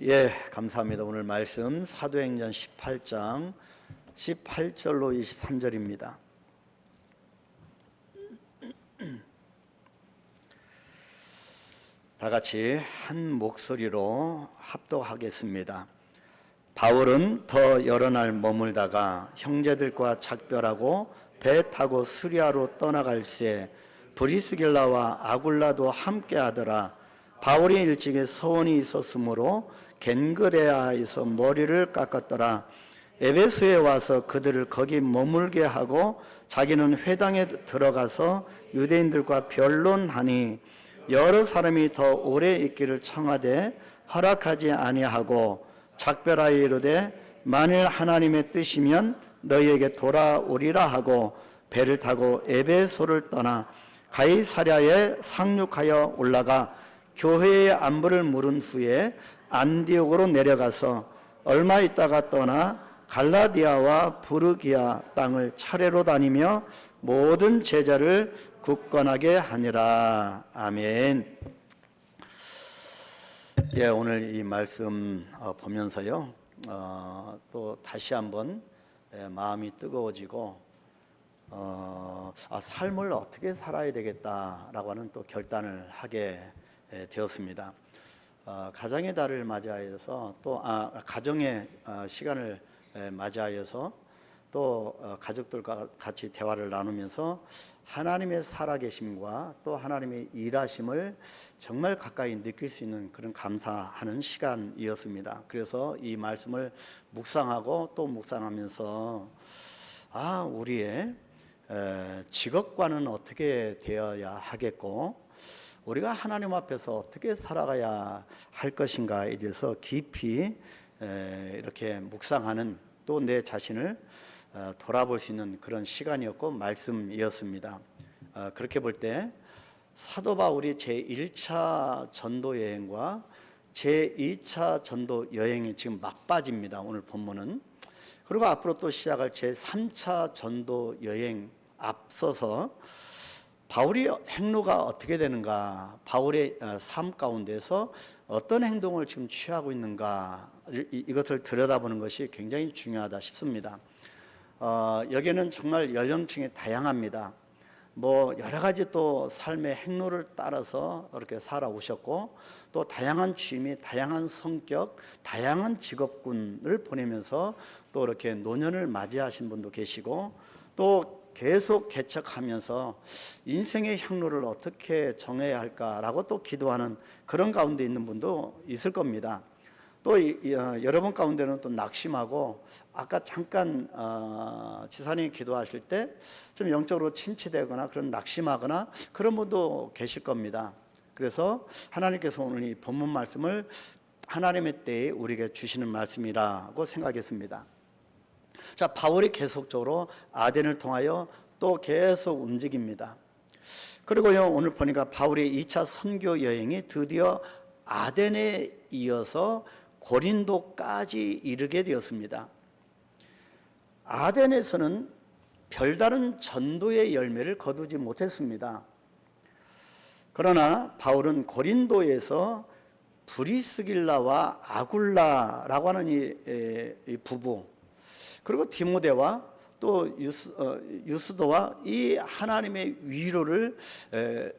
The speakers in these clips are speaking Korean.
예, 감사합니다. 오늘 말씀 사도행전 18장 18절로 23절입니다. 다 같이 한 목소리로 합독하겠습니다. 바울은 더 여러 날 머물다가 형제들과 작별하고 배 타고 수리아로 떠나갈새 브리스길라와 아굴라도 함께 하더라. 바울이 일찍이 서원이 있었으므로 겐그레아에서 머리를 깎았더라. 에베소에 와서 그들을 거기 머물게 하고 자기는 회당에 들어가서 유대인들과 변론하니 여러 사람이 더 오래 있기를 청하되 허락하지 아니하고 작별하여 이르되 만일 하나님의 뜻이면 너희에게 돌아오리라 하고 배를 타고 에베소를 떠나 가이사랴에 상륙하여 올라가 교회의 안부를 물은 후에 안디옥으로 내려가서 얼마 있다가 떠나 갈라디아와 부르기아 땅을 차례로 다니며 모든 제자를 굳건하게 하니라. 아멘. 예, 오늘 이 말씀 보면서요, 또 다시 한번 마음이 뜨거워지고 삶을 어떻게 살아야 되겠다라고 하는 또 결단을 하게 되었습니다. 가정의 달을 맞이하여서 또 가정의 시간을 맞이하여서 또 가족들과 같이 대화를 나누면서 하나님의 살아계심과 또 하나님의 일하심을 정말 가까이 느낄 수 있는 그런 감사하는 시간이었습니다. 그래서 이 말씀을 묵상하고 또 묵상하면서 우리의 직업관은 어떻게 되어야 하겠고 우리가 하나님 앞에서 어떻게 살아가야 할 것인가에 대해서 깊이 이렇게 묵상하는 또 내 자신을 돌아볼 수 있는 그런 시간이었고 말씀이었습니다. 그렇게 볼 때 사도 바울이 제1차 전도 여행과 제2차 전도 여행이 지금 막바지입니다. 오늘 본문은. 그리고 앞으로 또 시작할 제3차 전도 여행 앞서서 바울의 행로가 어떻게 되는가, 바울의 삶 가운데서 어떤 행동을 지금 취하고 있는가, 이것을 들여다보는 것이 굉장히 중요하다 싶습니다. 여기는 정말 연령층이 다양합니다. 여러 가지 또 삶의 행로를 따라서 이렇게 살아오셨고, 또 다양한 취미, 다양한 성격, 다양한 직업군을 보내면서 또 이렇게 노년을 맞이하신 분도 계시고, 또 계속 개척하면서 인생의 향로를 어떻게 정해야 할까라고 또 기도하는 그런 가운데 있는 분도 있을 겁니다. 또 여러분 가운데는 또 낙심하고 아까 잠깐 지사님이 기도하실 때 좀 영적으로 침체되거나 그런 낙심하거나 그런 분도 계실 겁니다. 그래서 하나님께서 오늘 이 본문 말씀을 하나님의 때에 우리에게 주시는 말씀이라고 생각했습니다. 자, 바울이 계속적으로 아덴을 통하여 또 계속 움직입니다. 그리고요, 오늘 보니까 바울의 2차 선교 여행이 드디어 아덴에 이어서 고린도까지 이르게 되었습니다. 아덴에서는 별다른 전도의 열매를 거두지 못했습니다. 그러나 바울은 고린도에서 브리스길라와 아굴라라고 하는 이 부부, 그리고 디모데와 또 유스도와 이 하나님의 위로를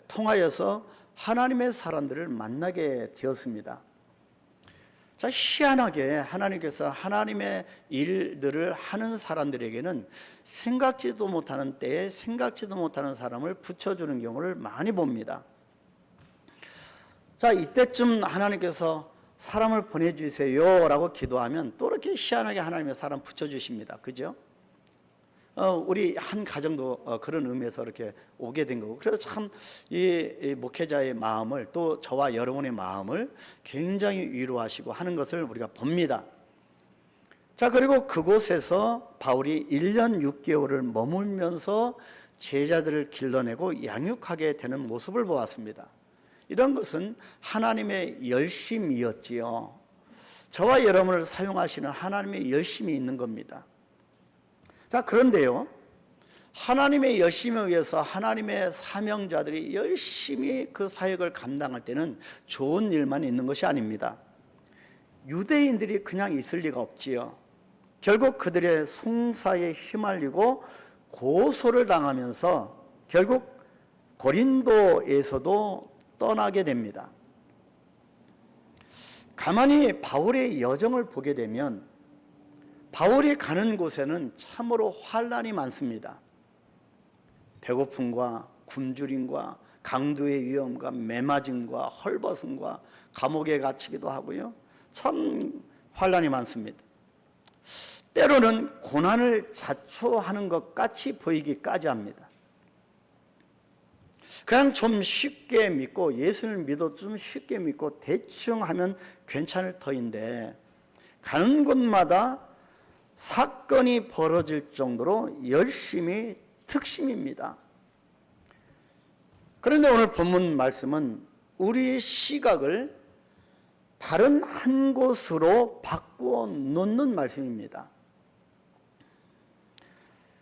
통하여서 하나님의 사람들을 만나게 되었습니다. 자, 희한하게 하나님께서 하나님의 일들을 하는 사람들에게는 생각지도 못하는 때에 생각지도 못하는 사람을 붙여주는 경우를 많이 봅니다. 자, 이때쯤 하나님께서 사람을 보내주세요 라고 기도하면 또 이렇게 희한하게 하나님의 사람 붙여주십니다. 그죠? 우리 한 가정도 그런 의미에서 이렇게 오게 된 거고, 그래서 참 이 목회자의 마음을 또 저와 여러분의 마음을 굉장히 위로하시고 하는 것을 우리가 봅니다. 자, 그리고 그곳에서 바울이 1년 6개월을 머물면서 제자들을 길러내고 양육하게 되는 모습을 보았습니다. 이런 것은 하나님의 열심이었지요. 저와 여러분을 사용하시는 하나님의 열심이 있는 겁니다. 자, 그런데요, 하나님의 열심에 의해서 하나님의 사명자들이 열심히 그 사역을 감당할 때는 좋은 일만 있는 것이 아닙니다. 유대인들이 그냥 있을 리가 없지요. 결국 그들의 송사에 휘말리고 고소를 당하면서 결국 고린도에서도 떠나게 됩니다. 가만히 바울의 여정을 보게 되면 바울이 가는 곳에는 참으로 환난이 많습니다. 배고픔과 굶주림과 강도의 위험과 매맞음과 헐벗음과 감옥에 갇히기도 하고요. 참 환난이 많습니다. 때로는 고난을 자초하는 것 같이 보이기까지 합니다. 그냥 좀 쉽게 믿고 예수를 믿어도 좀 쉽게 믿고 대충 하면 괜찮을 터인데 가는 곳마다 사건이 벌어질 정도로 열심히 특심입니다. 그런데 오늘 본문 말씀은 우리의 시각을 다른 한 곳으로 바꾸어 놓는 말씀입니다.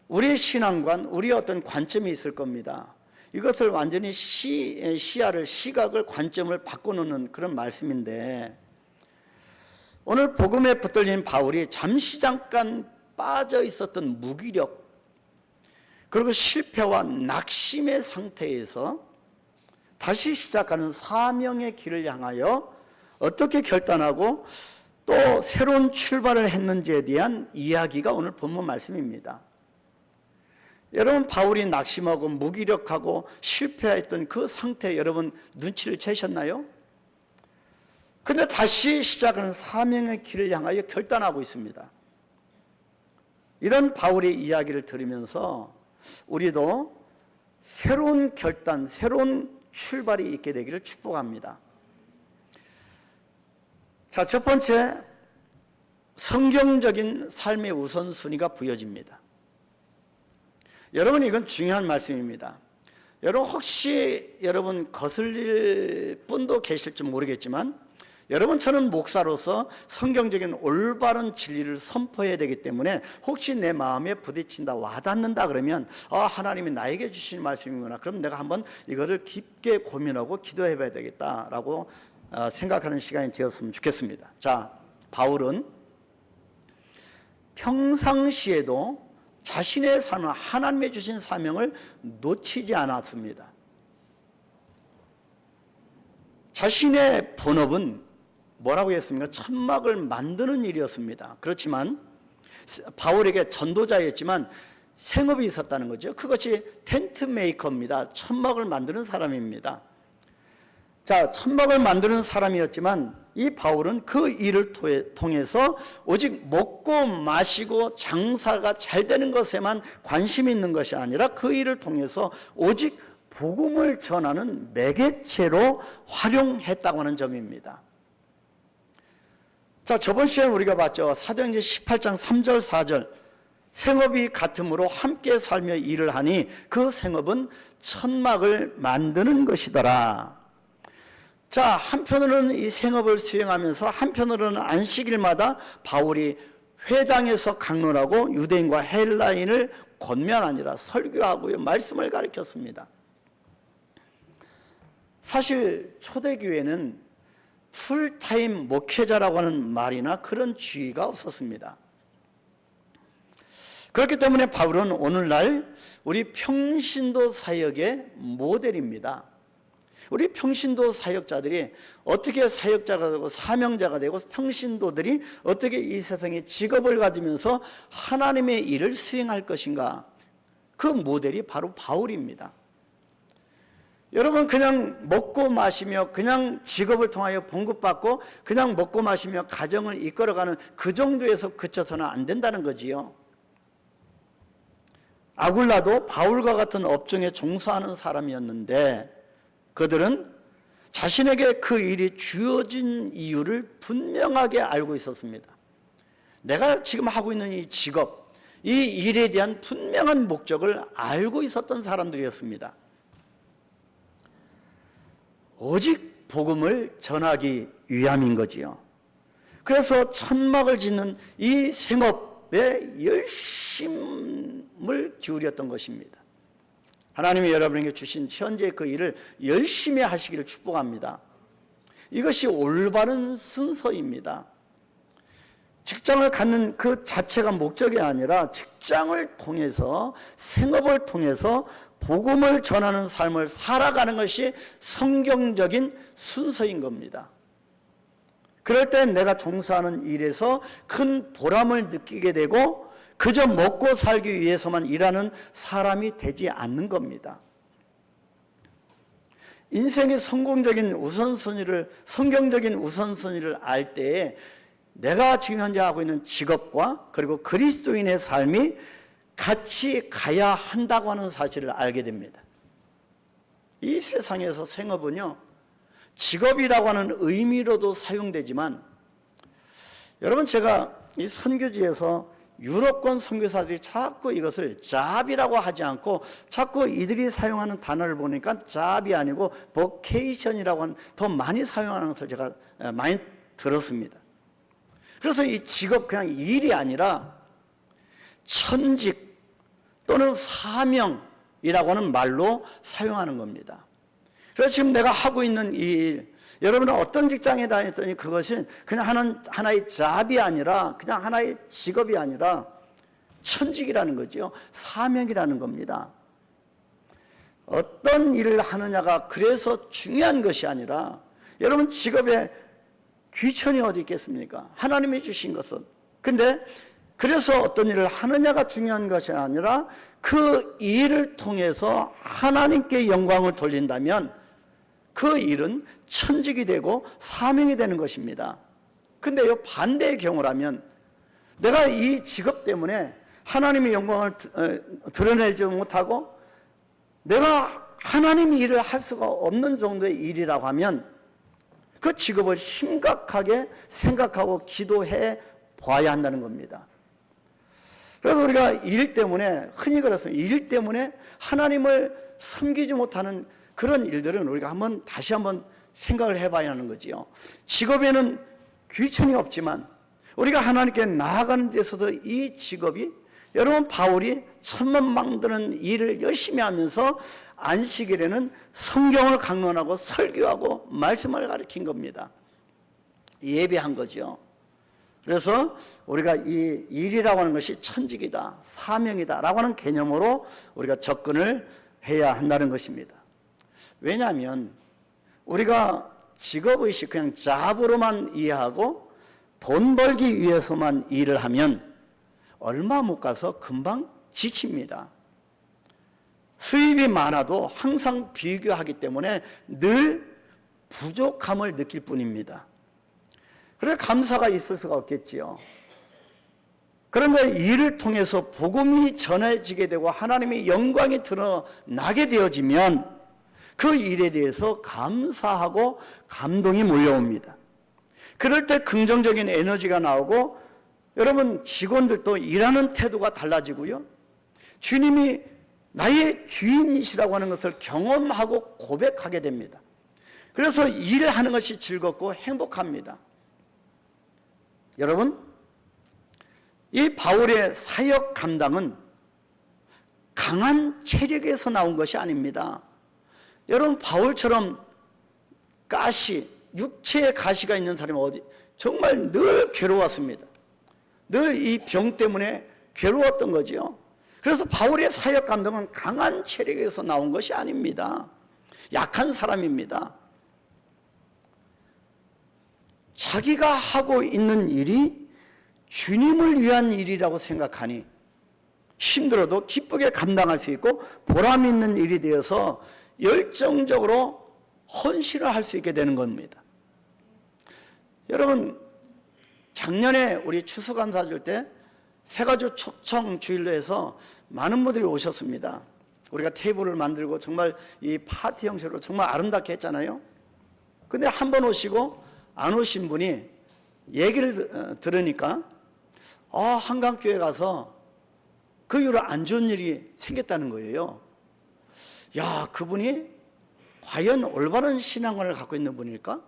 우리의 신앙관, 우리의 어떤 관점이 있을 겁니다. 이것을 완전히 시야를, 시각을, 관점을 바꿔놓는 그런 말씀인데 오늘 복음에 붙들린 바울이 잠시 잠깐 빠져 있었던 무기력 그리고 실패와 낙심의 상태에서 다시 시작하는 사명의 길을 향하여 어떻게 결단하고 또 새로운 출발을 했는지에 대한 이야기가 오늘 본문 말씀입니다. 여러분, 바울이 낙심하고 무기력하고 실패했던 그 상태 여러분 눈치를 채셨나요? 근데 다시 시작하는 사명의 길을 향하여 결단하고 있습니다. 이런 바울의 이야기를 들으면서 우리도 새로운 결단, 새로운 출발이 있게 되기를 축복합니다. 자, 첫 번째, 성경적인 삶의 우선순위가 부여집니다. 여러분, 이건 중요한 말씀입니다. 여러분, 혹시 여러분 거슬릴 분도 계실지 모르겠지만 여러분, 저는 목사로서 성경적인 올바른 진리를 선포해야 되기 때문에 혹시 내 마음에 부딪힌다, 와닿는다 그러면 하나님이 나에게 주신 말씀이구나. 그럼 내가 한번 이거를 깊게 고민하고 기도해 봐야 되겠다라고 생각하는 시간이 되었으면 좋겠습니다. 자, 바울은 평상시에도 자신의 삶을 하나님의 주신 사명을 놓치지 않았습니다. 자신의 본업은 뭐라고 했습니까? 천막을 만드는 일이었습니다. 그렇지만 바울에게 전도자였지만 생업이 있었다는 거죠. 그것이 텐트 메이커입니다. 천막을 만드는 사람입니다. 자, 천막을 만드는 사람이었지만 이 바울은 그 일을 통해서 오직 먹고 마시고 장사가 잘 되는 것에만 관심이 있는 것이 아니라 그 일을 통해서 오직 복음을 전하는 매개체로 활용했다고 하는 점입니다. 자, 저번 시간에 우리가 봤죠. 사도행전 18장 3절 4절 생업이 같으므로 함께 살며 일을 하니 그 생업은 천막을 만드는 것이더라. 자, 한편으로는 이 생업을 수행하면서 한편으로는 안식일마다 바울이 회당에서 강론하고 유대인과 헬라인을 권면하니라 설교하고요, 말씀을 가르쳤습니다. 사실 초대교회는 풀타임 목회자라고 하는 말이나 그런 주의가 없었습니다. 그렇기 때문에 바울은 오늘날 우리 평신도 사역의 모델입니다. 우리 평신도 사역자들이 어떻게 사역자가 되고 사명자가 되고 평신도들이 어떻게 이 세상에 직업을 가지면서 하나님의 일을 수행할 것인가, 그 모델이 바로 바울입니다. 여러분, 그냥 먹고 마시며 그냥 직업을 통하여 봉급받고 그냥 먹고 마시며 가정을 이끌어가는 그 정도에서 그쳐서는 안 된다는 거지요. 아굴라도 바울과 같은 업종에 종사하는 사람이었는데 그들은 자신에게 그 일이 주어진 이유를 분명하게 알고 있었습니다. 내가 지금 하고 있는 이 직업, 이 일에 대한 분명한 목적을 알고 있었던 사람들이었습니다. 오직 복음을 전하기 위함인 거지요. 그래서 천막을 짓는 이 생업에 열심을 기울였던 것입니다. 하나님이 여러분에게 주신 현재 그 일을 열심히 하시기를 축복합니다. 이것이 올바른 순서입니다. 직장을 갖는 그 자체가 목적이 아니라 직장을 통해서, 생업을 통해서 복음을 전하는 삶을 살아가는 것이 성경적인 순서인 겁니다. 그럴 때 내가 종사하는 일에서 큰 보람을 느끼게 되고 그저 먹고 살기 위해서만 일하는 사람이 되지 않는 겁니다. 인생의 성경적인 우선순위를 알 때에 내가 지금 현재 하고 있는 직업과 그리고 그리스도인의 삶이 같이 가야 한다고 하는 사실을 알게 됩니다. 이 세상에서 생업은요, 직업이라고 하는 의미로도 사용되지만, 여러분, 제가 이 선교지에서 유럽권 선교사들이 자꾸 이것을 잡이라고 하지 않고 자꾸 이들이 사용하는 단어를 보니까 잡이 아니고 보케이션이라고 하는 더 많이 사용하는 것을 제가 많이 들었습니다. 그래서 이 직업, 그냥 일이 아니라 천직 또는 사명이라고 하는 말로 사용하는 겁니다. 그래서 지금 내가 하고 있는 이 일, 여러분은 어떤 직장에 다녔더니 그것이 그냥 하나의 잡이 아니라, 그냥 하나의 직업이 아니라 천직이라는 거죠. 사명이라는 겁니다. 어떤 일을 하느냐가 그래서 중요한 것이 아니라, 여러분 직업에 귀천이 어디 있겠습니까? 하나님이 주신 것은. 근데 그래서 어떤 일을 하느냐가 중요한 것이 아니라 그 일을 통해서 하나님께 영광을 돌린다면 그 일은 천직이 되고 사명이 되는 것입니다. 근데 이 반대의 경우라면, 내가 이 직업 때문에 하나님의 영광을 드러내지 못하고 내가 하나님의 일을 할 수가 없는 정도의 일이라고 하면 그 직업을 심각하게 생각하고 기도해 봐야 한다는 겁니다. 그래서 우리가 일 때문에, 흔히 그래서 일 때문에 하나님을 섬기지 못하는 그런 일들은 우리가 다시 한번 생각을 해봐야 하는 거지요. 직업에는 귀천이 없지만 우리가 하나님께 나아가는 데서도 이 직업이, 여러분 바울이 천만망드는 일을 열심히 하면서 안식일에는 성경을 강론하고 설교하고 말씀을 가르친 겁니다. 예배한 거죠. 그래서 우리가 이 일이라고 하는 것이 천직이다, 사명이다 라고 하는 개념으로 우리가 접근을 해야 한다는 것입니다. 왜냐하면 우리가 직업의식, 그냥 잡으로만 이해하고 돈 벌기 위해서만 일을 하면 얼마 못 가서 금방 지칩니다. 수입이 많아도 항상 비교하기 때문에 늘 부족함을 느낄 뿐입니다. 그래서 감사가 있을 수가 없겠지요. 그런데 일을 통해서 복음이 전해지게 되고 하나님의 영광이 드러나게 되어지면 그 일에 대해서 감사하고 감동이 몰려옵니다. 그럴 때 긍정적인 에너지가 나오고, 여러분 직원들도 일하는 태도가 달라지고요, 주님이 나의 주인이시라고 하는 것을 경험하고 고백하게 됩니다. 그래서 일하는 것이 즐겁고 행복합니다. 여러분, 이 바울의 사역 감당은 강한 체력에서 나온 것이 아닙니다. 여러분 바울처럼 육체에 가시가 있는 사람이 정말 늘 괴로웠습니다. 늘 이 병 때문에 괴로웠던 거죠. 그래서 바울의 사역 감동은 강한 체력에서 나온 것이 아닙니다. 약한 사람입니다. 자기가 하고 있는 일이 주님을 위한 일이라고 생각하니 힘들어도 기쁘게 감당할 수 있고 보람 있는 일이 되어서 열정적으로 헌신을 할 수 있게 되는 겁니다. 여러분, 작년에 우리 추수감사 줄 때 세가주 초청 주일로 해서 많은 분들이 오셨습니다. 우리가 테이블을 만들고 정말 이 파티 형식으로 정말 아름답게 했잖아요. 근데 한 번 오시고 안 오신 분이 얘기를 들으니까 한강교회 가서 그 이후로 안 좋은 일이 생겼다는 거예요. 야, 그분이 과연 올바른 신앙관을 갖고 있는 분일까?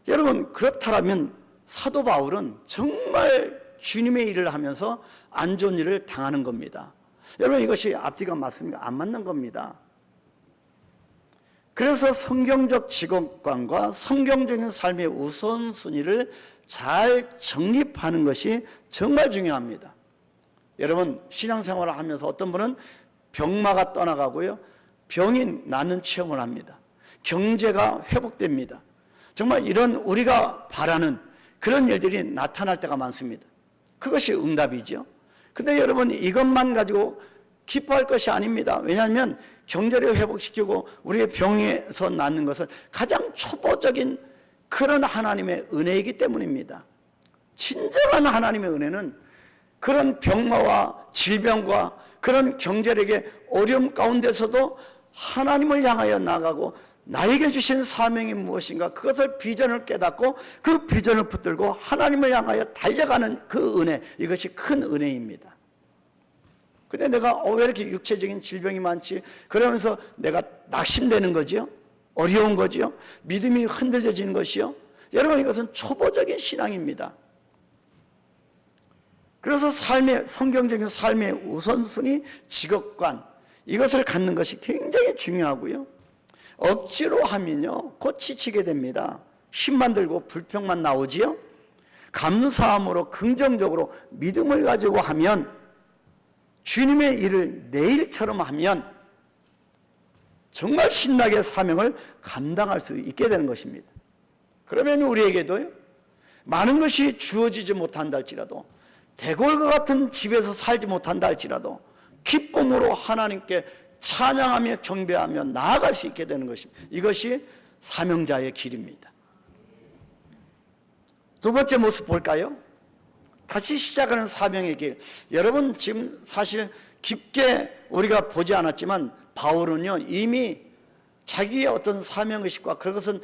여러분, 그렇다면 사도 바울은 정말 주님의 일을 하면서 안 좋은 일을 당하는 겁니다. 여러분, 이것이 앞뒤가 맞습니까? 안 맞는 겁니다. 그래서 성경적 직업관과 성경적인 삶의 우선순위를 잘 정립하는 것이 정말 중요합니다. 여러분, 신앙생활을 하면서 어떤 분은 병마가 떠나가고요, 병이 낫는 체험을 합니다. 경제가 회복됩니다. 정말 이런 우리가 바라는 그런 일들이 나타날 때가 많습니다. 그것이 응답이죠. 근데 여러분, 이것만 가지고 기뻐할 것이 아닙니다. 왜냐하면 경제를 회복시키고 우리의 병에서 낫는 것은 가장 초보적인 그런 하나님의 은혜이기 때문입니다. 진정한 하나님의 은혜는 그런 병마와 질병과 그런 경제력의 어려움 가운데서도 하나님을 향하여 나가고 나에게 주신 사명이 무엇인가 그것을 비전을 깨닫고 그 비전을 붙들고 하나님을 향하여 달려가는 그 은혜, 이것이 큰 은혜입니다. 근데 내가 왜 이렇게 육체적인 질병이 많지? 그러면서 내가 낙심되는 거지요? 어려운 거지요? 믿음이 흔들려지는 것이요? 여러분, 이것은 초보적인 신앙입니다. 그래서 성경적인 삶의 우선순위, 직업관, 이것을 갖는 것이 굉장히 중요하고요. 억지로 하면요, 곧 지치게 됩니다. 힘만 들고 불평만 나오지요. 감사함으로 긍정적으로 믿음을 가지고 하면, 주님의 일을 내일처럼 하면 정말 신나게 사명을 감당할 수 있게 되는 것입니다. 그러면 우리에게도요, 많은 것이 주어지지 못한다 할지라도, 대궐과 같은 집에서 살지 못한다 할지라도 기쁨으로 하나님께 찬양하며 경배하며 나아갈 수 있게 되는 것입니다. 이것이 사명자의 길입니다. 두 번째 모습 볼까요? 다시 시작하는 사명의 길. 여러분, 지금 사실 깊게 우리가 보지 않았지만 바울은요, 이미 자기의 어떤 사명의식과 그것은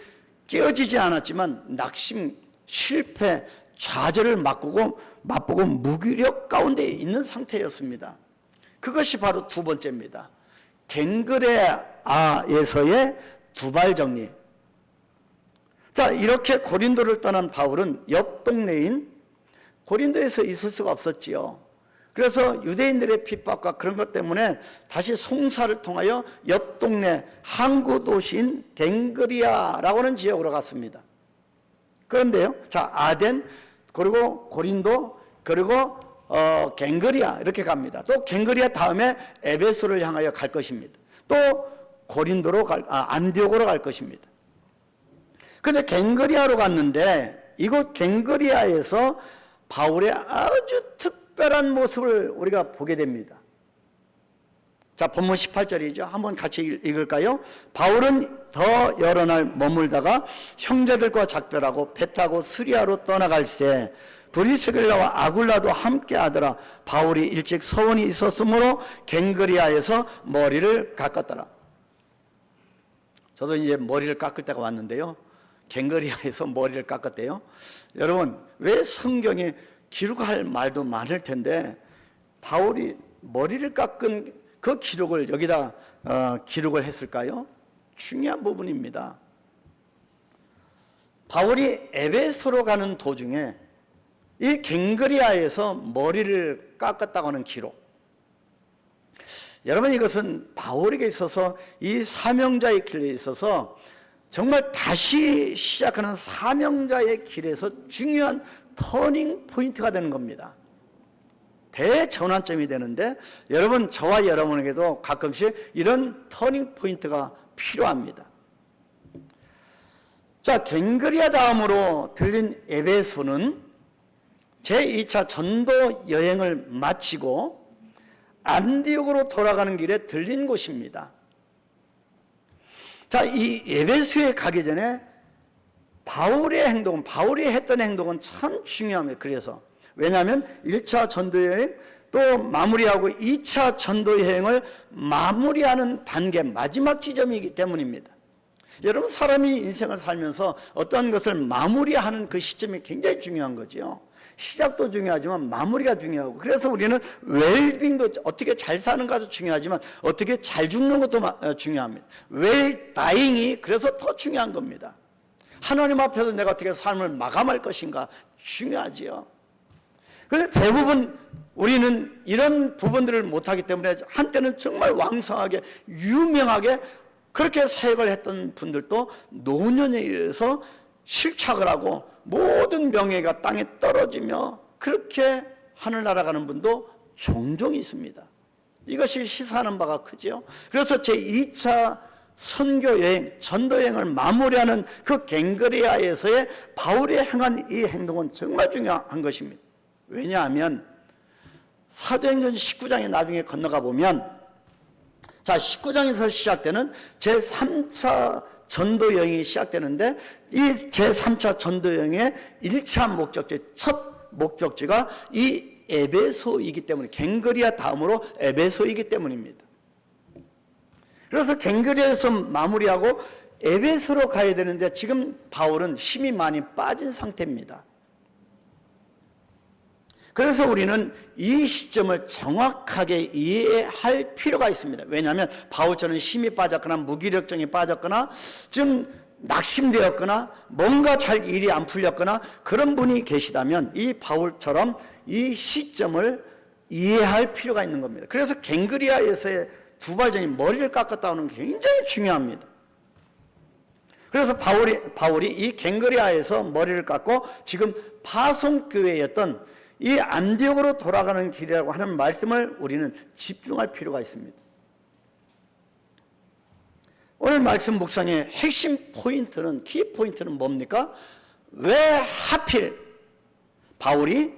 깨어지지 않았지만 낙심, 실패, 좌절을 맛보고 무기력 가운데 있는 상태였습니다. 그것이 바로 두 번째입니다. 갱그레아에서의 두발 정리. 자, 이렇게 고린도를 떠난 바울은 옆 동네인 고린도에서 있을 수가 없었지요. 그래서 유대인들의 핍박과 그런 것 때문에 다시 송사를 통하여 옆 동네 항구 도시인 갱그리아라고 하는 지역으로 갔습니다. 그런데요, 자, 아덴, 그리고 고린도, 그리고 갱그리아 이렇게 갑니다. 또 갱그리아 다음에 에베소를 향하여 갈 것입니다. 또 고린도로 안디옥으로 갈 것입니다. 그런데 갱그리아로 갔는데 이곳 갱그리아에서 바울의 아주 특별한 모습을 우리가 보게 됩니다. 자, 본문 18절이죠. 한번 같이 읽을까요? 바울은 더 여러 날 머물다가 형제들과 작별하고 배 타고 수리아로 떠나갈새 브리스길라와 아굴라도 함께 하더라. 바울이 일찍 서원이 있었으므로 갱그리아에서 머리를 깎았더라. 저도 이제 머리를 깎을 때가 왔는데요, 갱그리아에서 머리를 깎았대요. 여러분, 왜 성경에 기록할 말도 많을 텐데 바울이 머리를 깎은 그 기록을 여기다 기록을 했을까요? 중요한 부분입니다. 바울이 에베소로 가는 도중에 이 갱그리아에서 머리를 깎았다고 하는 기록, 여러분, 이것은 바울에게 있어서 이 사명자의 길에 있어서 정말 다시 시작하는 사명자의 길에서 중요한 터닝 포인트가 되는 겁니다. 대전환점이 되는데 여러분, 저와 여러분에게도 가끔씩 이런 터닝 포인트가 필요합니다. 자, 갱그리아 다음으로 들린 에베소는 제2차 전도 여행을 마치고 안디옥으로 돌아가는 길에 들린 곳입니다. 자, 이 에베소에 가기 전에 바울의 행동은, 바울이 했던 행동은 참 중요합니다. 그래서 왜냐하면 1차 전도여행 또 마무리하고 2차 전도여행을 마무리하는 단계, 마지막 지점이기 때문입니다. 여러분, 사람이 인생을 살면서 어떤 것을 마무리하는 그 시점이 굉장히 중요한 거죠. 시작도 중요하지만 마무리가 중요하고, 그래서 우리는 웰빙도 어떻게 잘 사는가도 중요하지만 어떻게 잘 죽는 것도 중요합니다. 웰다잉이 그래서 더 중요한 겁니다. 하나님 앞에서 내가 어떻게 삶을 마감할 것인가 중요하지요. 그래서 대부분 우리는 이런 부분들을 못하기 때문에 한때는 정말 왕성하게 유명하게 그렇게 사역을 했던 분들도 노년에 이르러서 실착을 하고 모든 명예가 땅에 떨어지며 그렇게 하늘 날아가는 분도 종종 있습니다. 이것이 시사하는 바가 크죠. 그래서 제2차 선교 여행, 전도 여행을 마무리하는 그 갱그리아에서의 바울이 행한 이 행동은 정말 중요한 것입니다. 왜냐하면 사도행전 19장에 나중에 건너가 보면, 자, 19장에서 시작되는 제3차 전도 여행이 시작되는데, 이 제3차 전도 여행의 1차 목적지, 첫 목적지가 이 에베소이기 때문에, 갱그리아 다음으로 에베소이기 때문입니다. 그래서 갱그리아에서 마무리하고 에베소로 가야 되는데 지금 바울은 힘이 많이 빠진 상태입니다. 그래서 우리는 이 시점을 정확하게 이해할 필요가 있습니다. 왜냐하면 바울처럼 힘이 빠졌거나 무기력증이 빠졌거나 지금 낙심되었거나 뭔가 잘 일이 안 풀렸거나 그런 분이 계시다면 이 바울처럼 이 시점을 이해할 필요가 있는 겁니다. 그래서 갱그리아에서의 두발전이 머리를 깎았다는 게 굉장히 중요합니다. 그래서 바울이 이 갱그리아에서 머리를 깎고 지금 파송교회였던 이 안디옥으로 돌아가는 길이라고 하는 말씀을 우리는 집중할 필요가 있습니다. 오늘 말씀 묵상의 핵심 포인트는, 키 포인트는 뭡니까? 왜 하필 바울이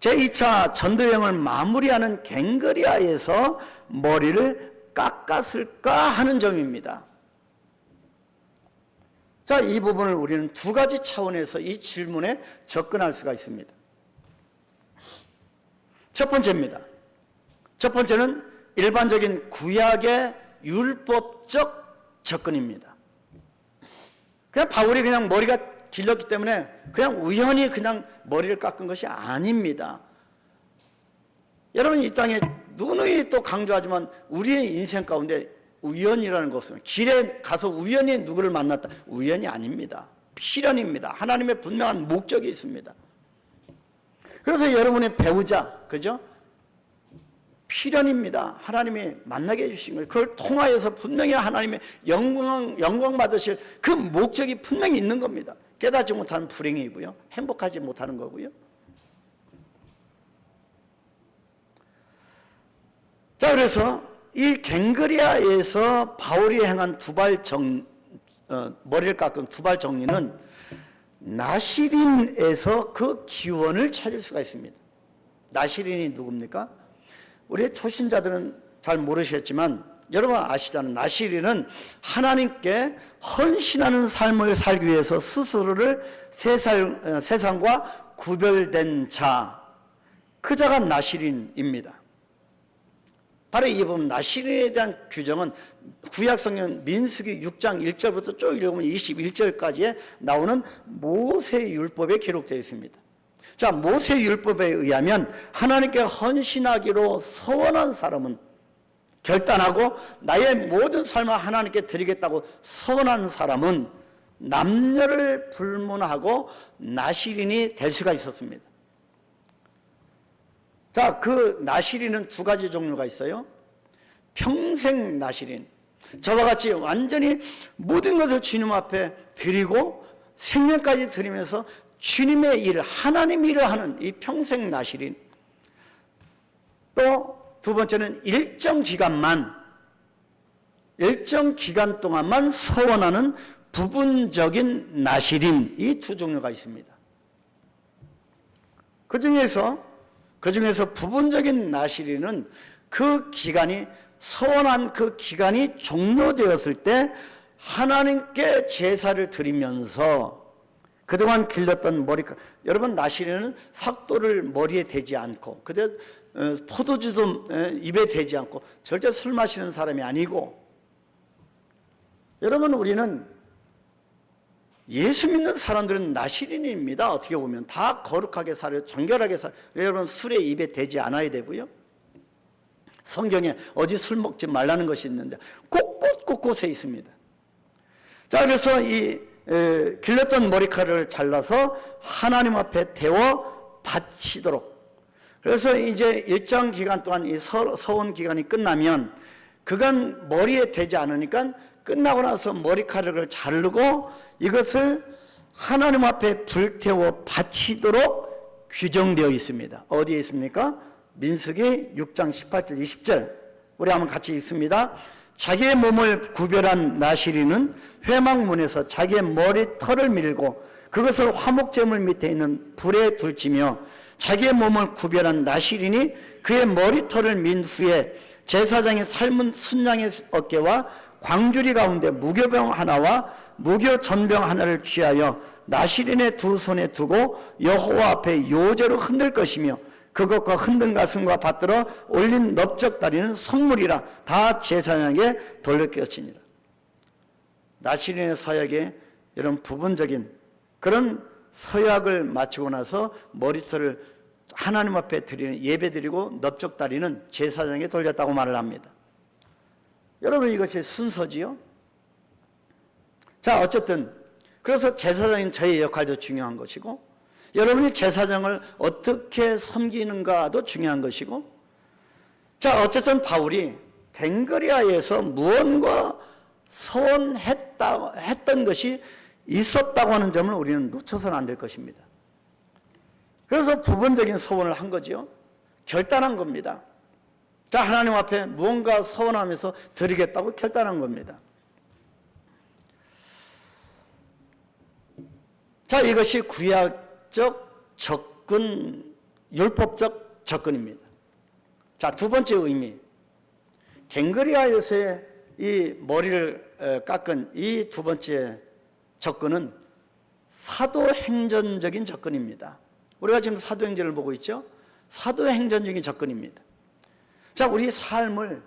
제2차 전도여행을 마무리하는 갱그리아에서 머리를 깎았을까 하는 점입니다. 자, 이 부분을 우리는 두 가지 차원에서 이 질문에 접근할 수가 있습니다. 첫 번째입니다. 첫 번째는 일반적인 구약의 율법적 접근입니다. 그냥 바울이 그냥 머리가 길렀기 때문에 그냥 우연히 그냥 머리를 깎은 것이 아닙니다. 여러분, 이 땅에 누누이 또 강조하지만 우리의 인생 가운데 우연이라는 것은, 길에 가서 우연히 누구를 만났다, 우연이 아닙니다. 필연입니다. 하나님의 분명한 목적이 있습니다. 그래서 여러분의 배우자, 그죠? 필연입니다. 하나님이 만나게 해주신 거예요. 그걸 통하여서 분명히 하나님의 영광 받으실 그 목적이 분명히 있는 겁니다. 깨닫지 못하는 불행이고요, 행복하지 못하는 거고요. 자, 그래서 이 갱그리아에서 바울이 행한 머리를 깎은 두발 정리는 나시린에서 그 기원을 찾을 수가 있습니다. 나시린이 누굽니까? 우리 초신자들은 잘 모르시겠지만 여러분 아시잖아요. 나시린은 하나님께 헌신하는 삶을 살기 위해서 스스로를 세상과 구별된 자, 그 자가 나시린입니다. 바로 이 부분 나시린에 대한 규정은 구약성경 민수기 6장 1절부터 쭉 읽으면 21절까지에 나오는 모세율법에 기록되어 있습니다. 자, 모세율법에 의하면 하나님께 헌신하기로 서원한 사람은, 결단하고 나의 모든 삶을 하나님께 드리겠다고 서원한 사람은 남녀를 불문하고 나시린이 될 수가 있었습니다. 자, 그 나시린은 두 가지 종류가 있어요. 평생 나시린, 저와 같이 완전히 모든 것을 주님 앞에 드리고 생명까지 드리면서 주님의 일, 하나님 일을 하는 이 평생 나시린. 또 두 번째는 일정 기간 동안만 서원하는 부분적인 나시린, 이 두 종류가 있습니다. 그 중에서 부분적인 나시린은 그 기간이, 서원한 그 기간이 종료되었을 때 하나님께 제사를 드리면서 그동안 길렀던 머리카락, 여러분 나시린은 삭도를 머리에 대지 않고, 그때 포도주도 입에 대지 않고 절대 술 마시는 사람이 아니고, 여러분 우리는 예수 믿는 사람들은 나시린입니다. 어떻게 보면 다 거룩하게 살아요. 정결하게 살아요. 여러분 술에 입에 대지 않아야 되고요. 성경에 어디 술 먹지 말라는 것이 있는데 곳곳에 있습니다. 자, 그래서 이 길렀던 머리카락을 잘라서 하나님 앞에 데워 바치도록. 그래서 이제 일정 기간 동안 이 서원 기간이 끝나면 그간 머리에 대지 않으니까 끝나고 나서 머리카락을 자르고 이것을 하나님 앞에 불태워 바치도록 규정되어 있습니다. 어디에 있습니까? 민수기 6장 18절 20절 우리 한번 같이 읽습니다. 자기의 몸을 구별한 나시리는 회막문에서 자기의 머리털을 밀고 그것을 화목제물 밑에 있는 불에 둘지며 자기의 몸을 구별한 나시린이 그의 머리털을 민 후에 제사장이 삶은 순양의 어깨와 광주리 가운데 무교병 하나와 무교전병 하나를 취하여 나시린의 두 손에 두고 여호와 앞에 요제로 흔들 것이며 그것과 흔든 가슴과 받들어 올린 넓적다리는 성물이라 다 제사장에게 돌릴 것이니라. 나시린의 서약에 이런 부분적인 그런 서약을 마치고 나서 머리털을 하나님 앞에 드리는 예배 드리고 넓적다리는 제사장에게 돌렸다고 말을 합니다. 여러분 이것이 순서지요. 자 어쨌든 그래서 제사장인 저의 역할도 중요한 것이고 여러분이 제사장을 어떻게 섬기는가도 중요한 것이고 자 어쨌든 바울이 댕거리아에서 무언가 서원했던 것이 있었다고 하는 점을 우리는 놓쳐서는 안 될 것입니다. 그래서 부분적인 서원을 한 거죠. 결단한 겁니다. 자 하나님 앞에 무언가 서원하면서 드리겠다고 결단한 겁니다. 자 이것이 구약적 접근, 율법적 접근입니다. 자 두 번째 의미, 갱그리아에서의 이 머리를 깎은 이 두 번째 접근은 사도행전적인 접근입니다. 우리가 지금 사도행전을 보고 있죠. 사도행전적인 접근입니다. 자 우리 삶을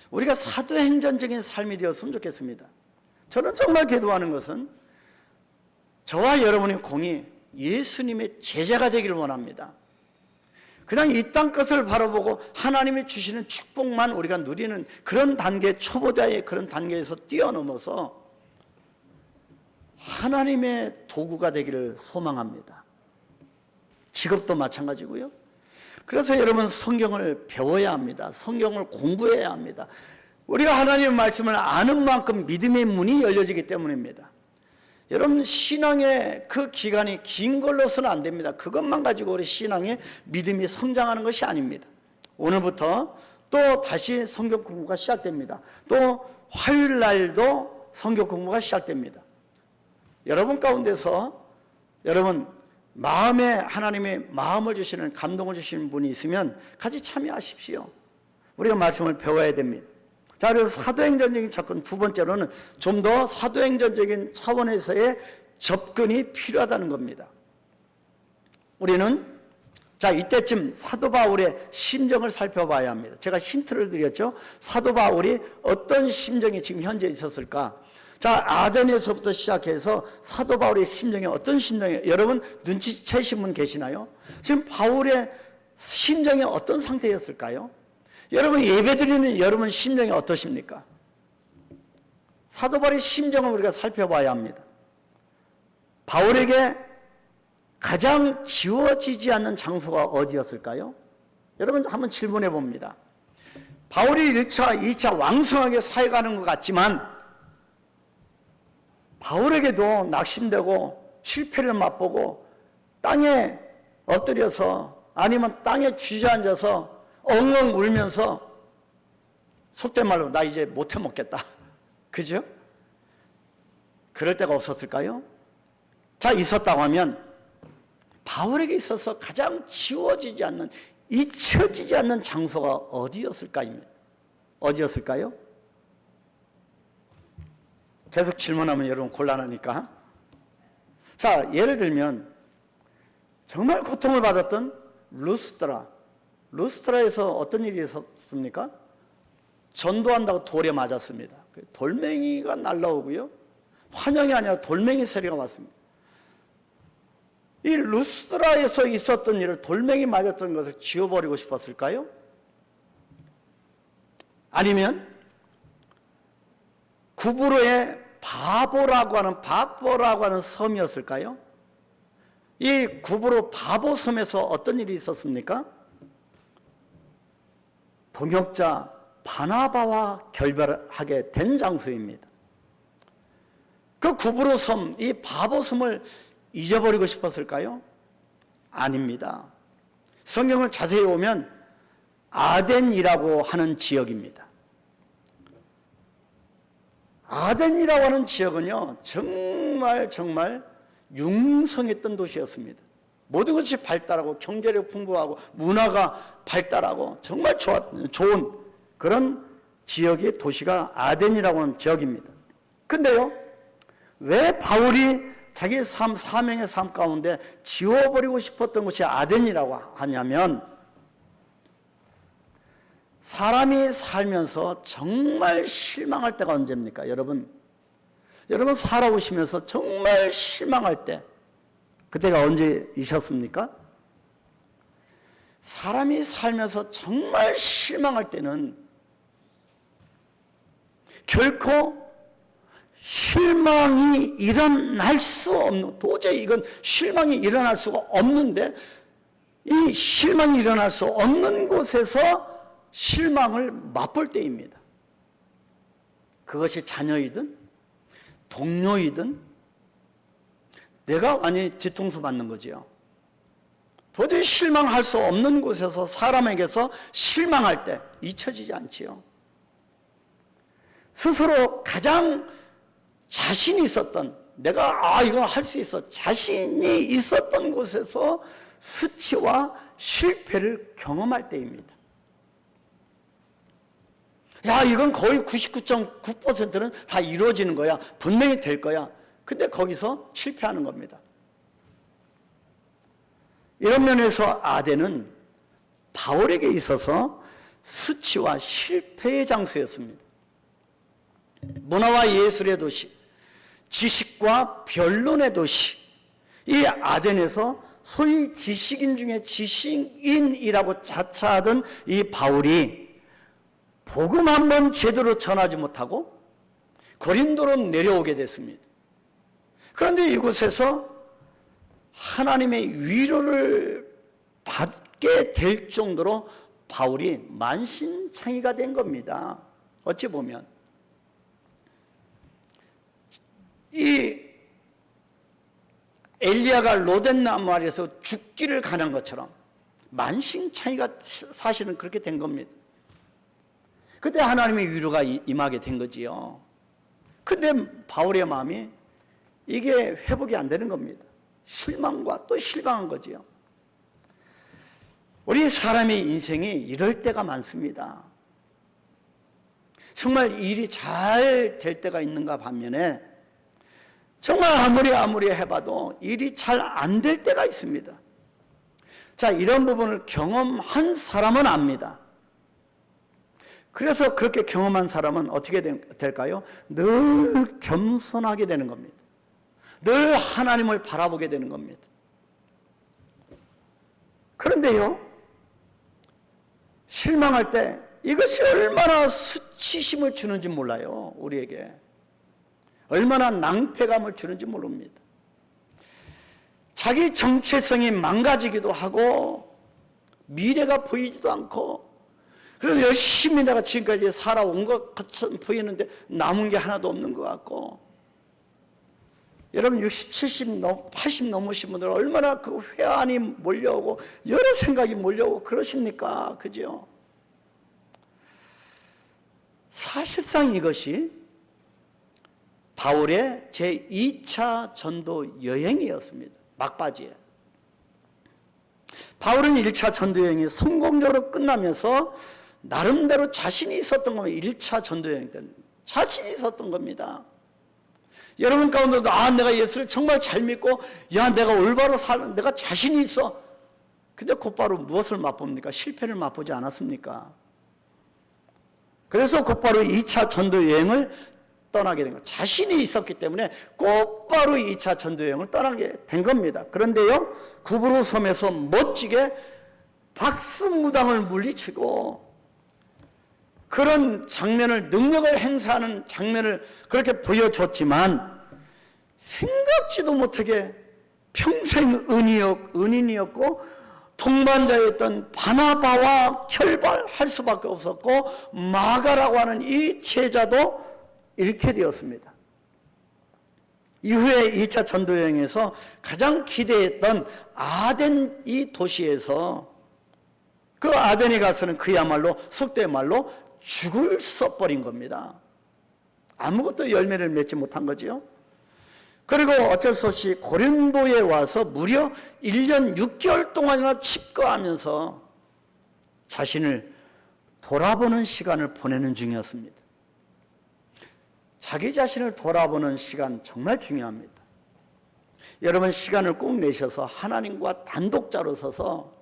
우리가 사도행전적인 삶이 되었으면 좋겠습니다. 저는 정말 기도하는 것은 저와 여러분의 공이 예수님의 제자가 되기를 원합니다. 그냥 이 땅 것을 바라보고 하나님이 주시는 축복만 우리가 누리는 그런 단계, 초보자의 그런 단계에서 뛰어넘어서 하나님의 도구가 되기를 소망합니다. 직업도 마찬가지고요. 그래서 여러분 성경을 배워야 합니다. 성경을 공부해야 합니다. 우리가 하나님의 말씀을 아는 만큼 믿음의 문이 열려지기 때문입니다. 여러분 신앙의 그 기간이 긴 걸로서는 안 됩니다. 그것만 가지고 우리 신앙의 믿음이 성장하는 것이 아닙니다. 오늘부터 또 다시 성경 공부가 시작됩니다. 또 화요일 날도 성경 공부가 시작됩니다. 여러분 가운데서 여러분 마음에 하나님의 마음을 주시는 감동을 주시는 분이 있으면 같이 참여하십시오. 우리가 말씀을 배워야 됩니다. 자, 그래서 사도행전적인 접근 두 번째로는 좀 더 사도행전적인 차원에서의 접근이 필요하다는 겁니다. 우리는 자 이때쯤 사도 바울의 심정을 살펴봐야 합니다. 제가 힌트를 드렸죠. 사도 바울이 어떤 심정이 지금 현재 있었을까? 자 아덴에서부터 시작해서 사도 바울의 심정이 어떤 심정이에요? 여러분 눈치채신 분 계시나요? 지금 바울의 심정이 어떤 상태였을까요? 여러분 예배드리는 여러분 심정이 어떠십니까? 사도 바울의 심정을 우리가 살펴봐야 합니다. 바울에게 가장 지워지지 않는 장소가 어디였을까요? 여러분 한번 질문해 봅니다. 바울이 1차, 2차 왕성하게 사역하는 것 같지만 바울에게도 낙심되고 실패를 맛보고 땅에 엎드려서 아니면 땅에 주저앉아서 엉엉 울면서 속된 말로 나 이제 못해 먹겠다. 그죠? 그럴 때가 없었을까요? 자, 있었다고 하면 바울에게 있어서 가장 지워지지 않는, 잊혀지지 않는 장소가 어디였을까요? 계속 질문하면 여러분 곤란하니까. 자, 예를 들면 정말 고통을 받았던 루스트라에서 어떤 일이 있었습니까? 전도한다고 돌에 맞았습니다. 돌멩이가 날라오고요. 환영이 아니라 돌멩이 세례가 왔습니다. 이 루스트라에서 있었던 일을 돌멩이 맞았던 것을 지워버리고 싶었을까요? 아니면 구브로의 바보라고 하는 섬이었을까요? 이 구브로 바보 섬에서 어떤 일이 있었습니까? 동역자 바나바와 결별하게 된 장소입니다. 그 구브로 섬, 이 바보 섬을 잊어버리고 싶었을까요? 아닙니다. 성경을 자세히 보면 아덴이라고 하는 지역입니다. 아덴이라고 하는 지역은요, 정말 융성했던 도시였습니다. 모든 것이 발달하고 경제력 풍부하고 문화가 발달하고 정말 좋은 그런 지역의 도시가 아덴이라고 하는 지역입니다. 근데요, 왜 바울이 자기 사명의 삶 가운데 지워버리고 싶었던 것이 아덴이라고 하냐면, 사람이 살면서 정말 실망할 때가 언제입니까? 여러분 살아오시면서 정말 실망할 때, 그때가 언제이셨습니까? 사람이 살면서 정말 실망할 때는 결코 실망이 일어날 수 없는, 도저히 이건 실망이 일어날 수가 없는데, 이 실망이 일어날 수 없는 곳에서 실망을 맛볼 때입니다. 그것이 자녀이든 동료이든 내가 완전히 뒤통수 맞는 거지요. 도저히 실망할 수 없는 곳에서 사람에게서 실망할 때 잊혀지지 않지요. 스스로 가장 자신이 있었던, 내가 이거 할 수 있어, 자신이 있었던 곳에서 수치와 실패를 경험할 때입니다. 이건 거의 99.9%는 다 이루어지는 거야, 분명히 될 거야. 근데 거기서 실패하는 겁니다. 이런 면에서 아덴은 바울에게 있어서 수치와 실패의 장소였습니다. 문화와 예술의 도시, 지식과 변론의 도시, 이 아덴에서 소위 지식인 중에 지식인이라고 자처하던 이 바울이 복음 한 번 제대로 전하지 못하고 고린도로 내려오게 됐습니다. 그런데 이곳에서 하나님의 위로를 받게 될 정도로 바울이 만신창이가 된 겁니다. 어찌 보면 이 엘리야가 로덴나무 아래에서 죽기를 가는 것처럼 만신창이가 사실은 그렇게 된 겁니다. 그때 하나님의 위로가 임하게 된 거지요. 근데 바울의 마음이 이게 회복이 안 되는 겁니다. 실망과 또 실망한 거지요. 우리 사람의 인생이 이럴 때가 많습니다. 정말 일이 잘 될 때가 있는가 반면에 정말 아무리 해봐도 일이 잘 안 될 때가 있습니다. 자, 이런 부분을 경험한 사람은 압니다. 그래서 그렇게 경험한 사람은 어떻게 될까요? 늘 겸손하게 되는 겁니다. 늘 하나님을 바라보게 되는 겁니다. 그런데요, 실망할 때 이것이 얼마나 수치심을 주는지 몰라요. 우리에게 얼마나 낭패감을 주는지 모릅니다. 자기 정체성이 망가지기도 하고 미래가 보이지도 않고, 그래서 열심히 내가 지금까지 살아온 것 같이 보이는데 남은 게 하나도 없는 것 같고, 여러분 60, 70, 80 넘으신 분들 얼마나 그 회한이 몰려오고 여러 생각이 몰려오고 그러십니까? 그죠? 사실상 이것이 바울의 제2차 전도 여행이었습니다. 막바지에. 바울은 1차 전도 여행이 성공적으로 끝나면서 나름대로 자신이 있었던 겁니다. 1차 전도 여행 때는 자신이 있었던 겁니다. 여러분 가운데도 내가 예수를 정말 잘 믿고 내가 올바로 사는 내가 자신이 있어. 근데 곧바로 무엇을 맛봅니까? 실패를 맛보지 않았습니까? 그래서 곧바로 2차 전도 여행을 떠나게 된 거예요. 자신이 있었기 때문에 곧바로 2차 전도 여행을 떠나게 된 겁니다. 그런데요, 구브로 섬에서 멋지게 박수무당을 물리치고 그런 장면을, 능력을 행사하는 장면을 그렇게 보여줬지만 생각지도 못하게 평생 은인이었고 동반자였던 바나바와 결발할 수밖에 없었고 마가라고 하는 이 제자도 잃게 되었습니다. 이후에 2차 전도 여행에서 가장 기대했던 아덴 이 도시에서 그 아덴에 가서는 그야말로 속된 말로 죽을 써버린 겁니다. 아무것도 열매를 맺지 못한 거지요. 그리고 어쩔 수 없이 고린도에 와서 무려 1년 6개월 동안이나 칩거하면서 자신을 돌아보는 시간을 보내는 중이었습니다. 자기 자신을 돌아보는 시간 정말 중요합니다. 여러분 시간을 꼭 내셔서 하나님과 단독자로 서서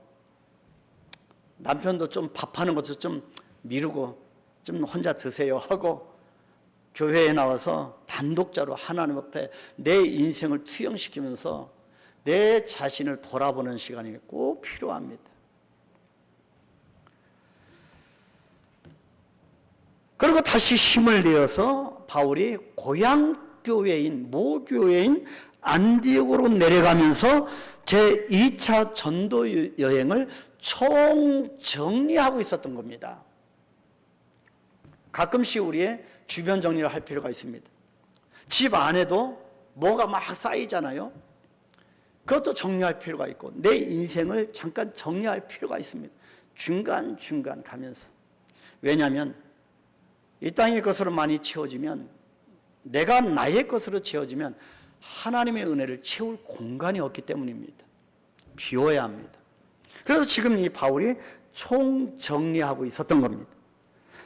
남편도 좀 밥하는 것도 좀 미루고 좀 혼자 드세요 하고 교회에 나와서 단독자로 하나님 앞에 내 인생을 투영시키면서 내 자신을 돌아보는 시간이 꼭 필요합니다. 그리고 다시 힘을 내어서 바울이 고향교회인 모교회인 안디옥으로 내려가면서 제2차 전도 여행을 총정리하고 있었던 겁니다. 가끔씩 우리의 주변 정리를 할 필요가 있습니다. 집 안에도 뭐가 막 쌓이잖아요. 그것도 정리할 필요가 있고 내 인생을 잠깐 정리할 필요가 있습니다. 중간중간 가면서. 왜냐하면 이 땅의 것으로 많이 채워지면, 내가 나의 것으로 채워지면 하나님의 은혜를 채울 공간이 없기 때문입니다. 비워야 합니다. 그래서 지금 이 바울이 총정리하고 있었던 겁니다.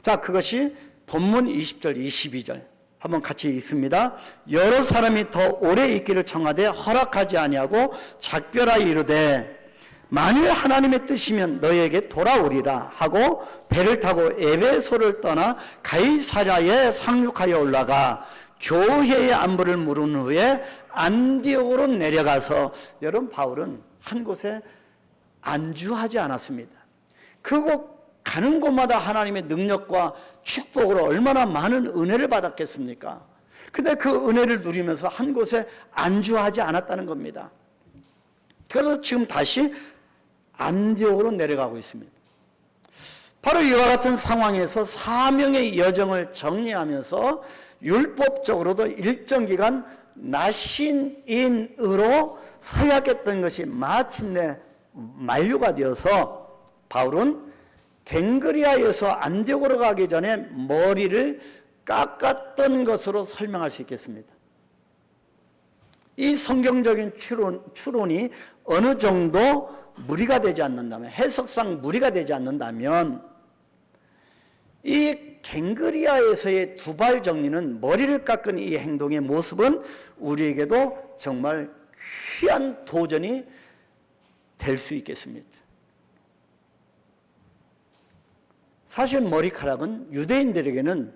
자, 그것이 본문 20절 22절 한번 같이 읽습니다. 여러 사람이 더 오래 있기를 청하되 허락하지 아니하고 작별하여 이르되 만일 하나님의 뜻이면 너희에게 돌아오리라 하고 배를 타고 에베소를 떠나 가이사랴에 상륙하여 올라가 교회의 안부를 물은 후에 안디옥으로 내려가서, 여러분 바울은 한 곳에 안주하지 않았습니다. 그곳 가는 곳마다 하나님의 능력과 축복으로 얼마나 많은 은혜를 받았겠습니까? 근데 그 은혜를 누리면서 한 곳에 안주하지 않았다는 겁니다. 그래서 지금 다시 안디옥으로 내려가고 있습니다. 바로 이와 같은 상황에서 사명의 여정을 정리하면서 율법적으로도 일정 기간 나신인으로 서약했던 것이 마침내 만료가 되어서 바울은 갱그리아에서 안디옥으로 가기 전에 머리를 깎았던 것으로 설명할 수 있겠습니다. 이 성경적인 추론이 어느 정도 무리가 되지 않는다면, 해석상 무리가 되지 않는다면, 이 갱그리아에서의 두발 정리는, 머리를 깎은 이 행동의 모습은 우리에게도 정말 귀한 도전이 될 수 있겠습니다. 사실 머리카락은 유대인들에게는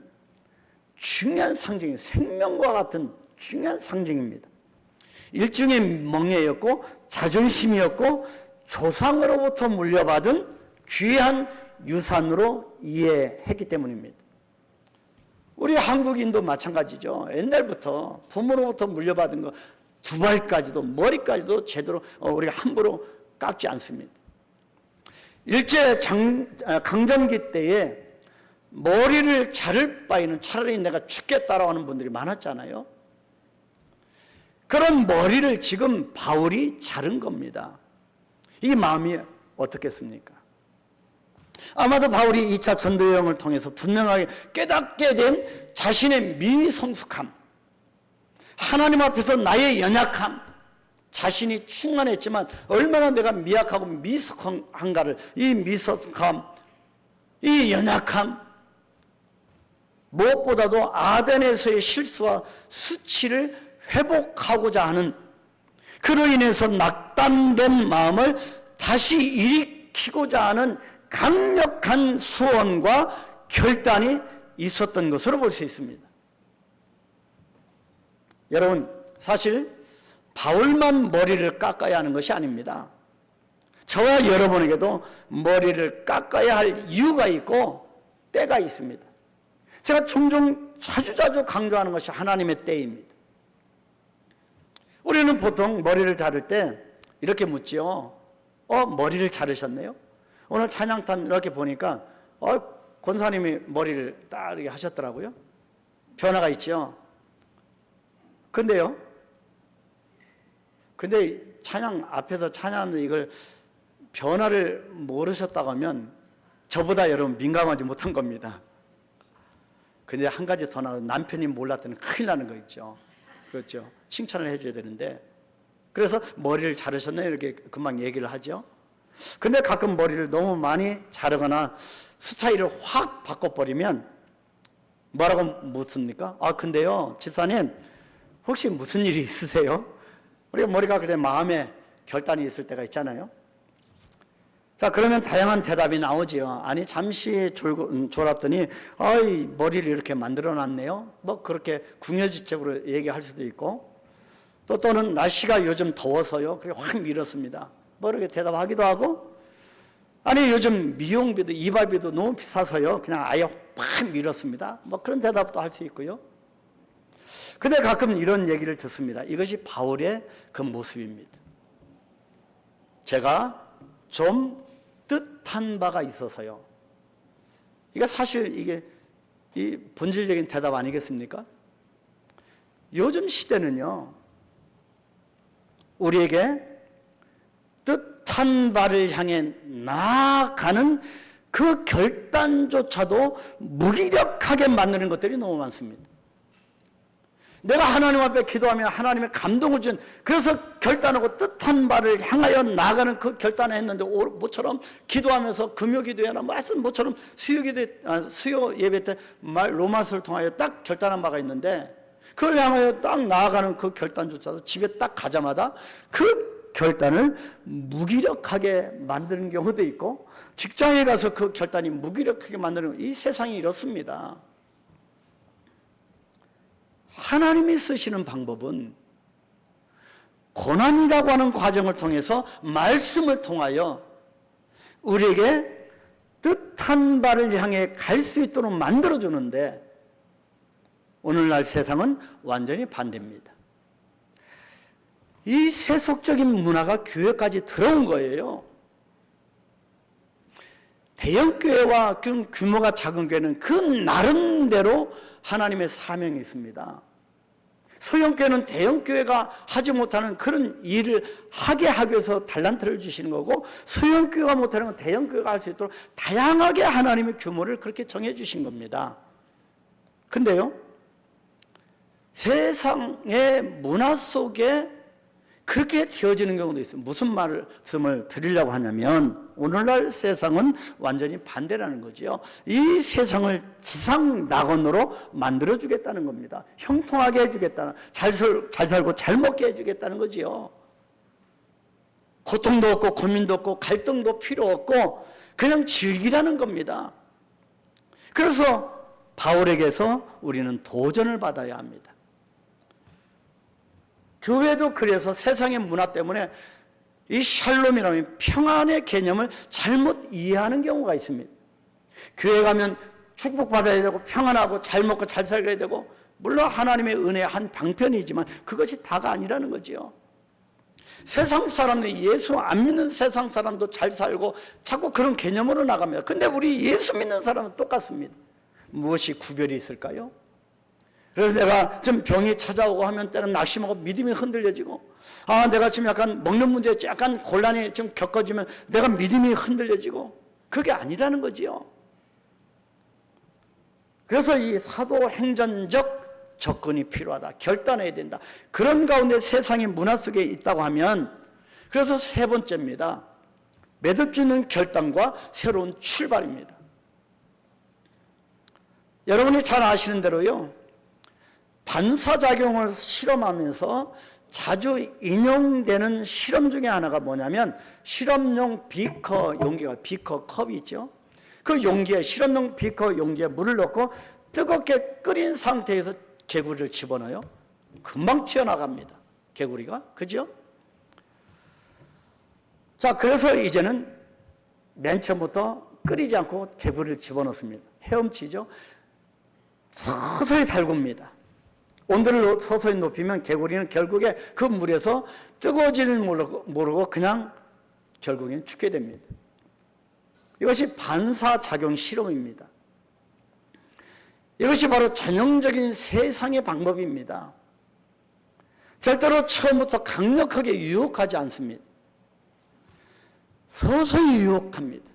중요한 상징이에요. 생명과 같은 중요한 상징입니다. 일종의 멍에였고 자존심이었고 조상으로부터 물려받은 귀한 유산으로 이해했기 때문입니다. 우리 한국인도 마찬가지죠. 옛날부터 부모로부터 물려받은 거 두발까지도, 머리까지도 제대로 우리가 함부로 깎지 않습니다. 일제 강점기 때에 머리를 자를 바에는 차라리 내가 죽겠다라고 하는 분들이 많았잖아요. 그런 머리를 지금 바울이 자른 겁니다. 이 마음이 어떻겠습니까? 아마도 바울이 2차 전도여행을 통해서 분명하게 깨닫게 된 자신의 미성숙함, 하나님 앞에서 나의 연약함, 자신이 충만했지만 얼마나 내가 미약하고 미숙한가를, 이 미숙함, 이 연약함, 무엇보다도 아덴에서의 실수와 수치를 회복하고자 하는, 그로 인해서 낙담된 마음을 다시 일으키고자 하는 강력한 소원과 결단이 있었던 것으로 볼 수 있습니다. 여러분, 사실 바울만 머리를 깎아야 하는 것이 아닙니다. 저와 여러분에게도 머리를 깎아야 할 이유가 있고 때가 있습니다. 제가 종종 자주 강조하는 것이 하나님의 때입니다. 우리는 보통 머리를 자를 때 이렇게 묻지요. 머리를 자르셨네요? 오늘 찬양탄 이렇게 보니까 권사님이 머리를 딱 이렇게 하셨더라고요. 변화가 있죠. 근데요, 근데 찬양 앞에서 찬양하는 이걸 변화를 모르셨다고 하면 저보다 여러분 민감하지 못한 겁니다. 근데 한 가지 더 나아요. 남편이 몰랐더니 큰일 나는 거 있죠. 그렇죠. 칭찬을 해줘야 되는데, 그래서 머리를 자르셨네 이렇게 금방 얘기를 하죠. 근데 가끔 머리를 너무 많이 자르거나 스타일을 확 바꿔버리면 뭐라고 묻습니까? 아 근데요 집사님 혹시 무슨 일이 있으세요? 우리가 머리가 그래 마음에 결단이 있을 때가 있잖아요. 자 그러면 다양한 대답이 나오지요. 아니 잠시 졸았더니 아이 머리를 이렇게 만들어 놨네요. 뭐 그렇게 궁여지책으로 얘기할 수도 있고, 또는 날씨가 요즘 더워서요 그래 확 밀었습니다. 뭐 이렇게 대답하기도 하고, 아니 요즘 미용비도 이발비도 너무 비싸서요 그냥 아예 확 밀었습니다. 뭐 그런 대답도 할 수 있고요. 근데 가끔 이런 얘기를 듣습니다. 이것이 바울의 그 모습입니다. 제가 좀 뜻한 바가 있어서요. 이게 사실 이게 이 본질적인 대답 아니겠습니까? 요즘 시대는요 우리에게 뜻한 바를 향해 나아가는 그 결단조차도 무기력하게 만드는 것들이 너무 많습니다. 내가 하나님 앞에 기도하며 하나님의 감동을 준, 그래서 결단하고 뜻한 바를 향하여 나아가는 그 결단을 했는데 모처럼 기도하면서 금요기도회나 무슨 모처럼 수요 예배 때 로마서를 통하여 딱 결단한 바가 있는데, 그걸 향하여 딱 나아가는 그 결단조차도 집에 딱 가자마자 그 결단을 무기력하게 만드는 경우도 있고, 직장에 가서 그 결단이 무기력하게 만드는, 이 세상이 이렇습니다. 하나님이 쓰시는 방법은 고난이라고 하는 과정을 통해서 말씀을 통하여 우리에게 뜻한 바를 향해 갈 수 있도록 만들어주는데, 오늘날 세상은 완전히 반대입니다. 이 세속적인 문화가 교회까지 들어온 거예요. 대형교회와 규모가 작은 교회는 그 나름대로 하나님의 사명이 있습니다. 소형교회는 대형교회가 하지 못하는 그런 일을 하게 하기 위해서 달란트를 주시는 거고, 소형교회가 못하는 건 대형교회가 할 수 있도록 다양하게 하나님의 규모를 그렇게 정해 주신 겁니다. 근데요 세상의 문화 속에 그렇게 되어지는 경우도 있어요. 무슨 말씀을 드리려고 하냐면, 오늘날 세상은 완전히 반대라는 거죠. 이 세상을 지상낙원으로 만들어주겠다는 겁니다. 형통하게 해주겠다는, 잘 살고 잘 먹게 해주겠다는 거지요. 고통도 없고 고민도 없고 갈등도 필요 없고 그냥 즐기라는 겁니다. 그래서 바울에게서 우리는 도전을 받아야 합니다. 교회도 그래서 세상의 문화 때문에 이 샬롬이라는 평안의 개념을 잘못 이해하는 경우가 있습니다. 교회 가면 축복받아야 되고 평안하고 잘 먹고 잘 살아야 되고, 물론 하나님의 은혜의 한 방편이지만 그것이 다가 아니라는 거지요. 세상 사람들, 예수 안 믿는 세상 사람도 잘 살고 자꾸 그런 개념으로 나갑니다. 근데 우리 예수 믿는 사람은 똑같습니다. 무엇이 구별이 있을까요? 그래서 내가 좀 병이 찾아오고 하면 때는 낙심하고 믿음이 흔들려지고, 내가 지금 약간 먹는 문제에 약간 곤란이 좀 겪어지면 내가 믿음이 흔들려지고, 그게 아니라는 거지요. 그래서 이 사도행전적 접근이 필요하다. 결단해야 된다. 그런 가운데 세상의 문화 속에 있다고 하면, 그래서 세 번째입니다. 매듭짓는 결단과 새로운 출발입니다. 여러분이 잘 아시는 대로요, 반사작용을 실험하면서 자주 인용되는 실험 중에 하나가 뭐냐면, 실험용 비커 용기가, 비커 컵이 있죠. 그 용기에, 실험용 비커 용기에 물을 넣고 뜨겁게 끓인 상태에서 개구리를 집어넣어요. 금방 튀어나갑니다, 개구리가. 그죠? 자, 그래서 이제는 맨 처음부터 끓이지 않고 개구리를 집어넣습니다. 헤엄치죠. 서서히 달굽니다. 온도를 서서히 높이면 개구리는 결국에 그 물에서 뜨거워지는 모르고 그냥 결국에는 죽게 됩니다. 이것이 반사작용 실험입니다. 이것이 바로 전형적인 세상의 방법입니다. 절대로 처음부터 강력하게 유혹하지 않습니다. 서서히 유혹합니다.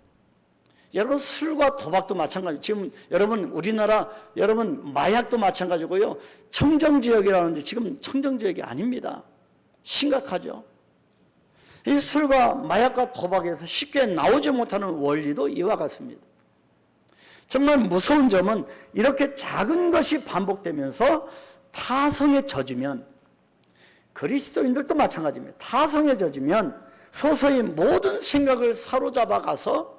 여러분, 술과 도박도 마찬가지. 지금 여러분, 우리나라 여러분 마약도 마찬가지고요. 청정지역이라는데 지금 청정지역이 아닙니다. 심각하죠. 이 술과 마약과 도박에서 쉽게 나오지 못하는 원리도 이와 같습니다. 정말 무서운 점은 이렇게 작은 것이 반복되면서 타성에 젖으면, 그리스도인들도 마찬가지입니다. 타성에 젖으면 서서히 모든 생각을 사로잡아 가서